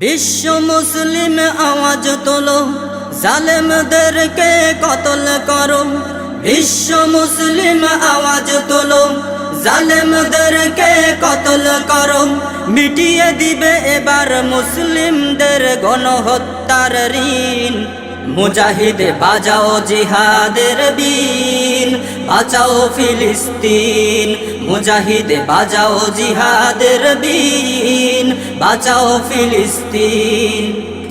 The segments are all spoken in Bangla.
বিশ্ব মুসলিম আওয়াজ তোলো, জালেমদেরকে কতল করো। বিশ্ব মুসলিম আওয়াজ তোলো, জালেমদেরকে কতল করো। মিটিয়ে দিবে এবার মুসলিমদের গণহত্যার ঋণ। মুজাহিদ বাজাও জিহাদের বীণ, বাঁচাও ফিলিস্তিন। মুজাহিদ বাজাও জিহাদের বীণ, বাঁচাও ফিলিস্তিন।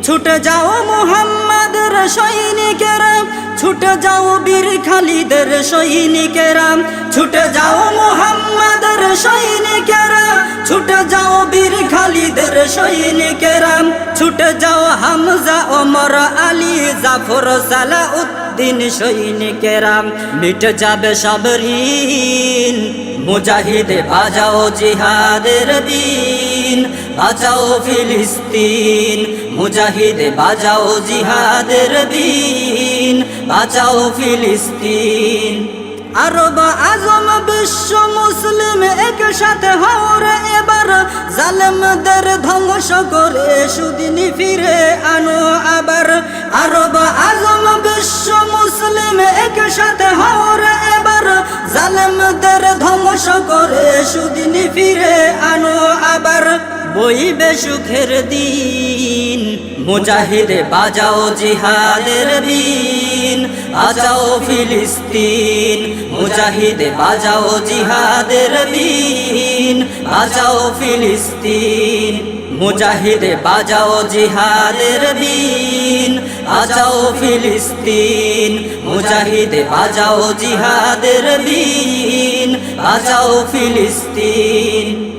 ছুটে যাও মুহাম্মাদের সৈনিকেরা, ছুটে যাও বীর খালিদের সৈনিকেরা। ছুটে যাও মুহাম্মাদের সৈনিকেরা, ছুটে যাও বীর খালিদের সৈনিকেরা। ছুটে যাও হামজা ওমর আলী জাফর সালাউদ্দিন সৈনিকেরা। মিটে যাবে সব ঋণ। মুজাহিদ বাজাও জিহাদের বীণ, বাঁচাও ফিলিস্তিন। মুজাহিদ বাজাও জিহাদের বীণ, বাঁচাও ফিলিস্তিন। আরব আজম বিশ্ব মুসলিম একসাথে হও রে এবার, জালেমদের ধ্বংস করে সুদিন ফিরে আনো আবার। আরব আজম বিশ্ব মুসলিম একসাথে হও রে এবার, জালেমদের ধ্বংস করে সুদিন ফিরে আনো আবার। বইবে সুখের দিন। মুজাহিদ বাজাও জিহাদের বীণ, বাঁচাও ফিলিস্তিন। মুজাহিদ বাজাও জিহাদের বীণ, বাঁচাও ফিলিস্তিন। মুজাহিদ বাজাও জিহাদের বীণ, বাঁচাও ফিলিস্তিন। মুজাহিদ বাজাও জিহাদের বীণ, বাঁচাও ফিলিস্তিন।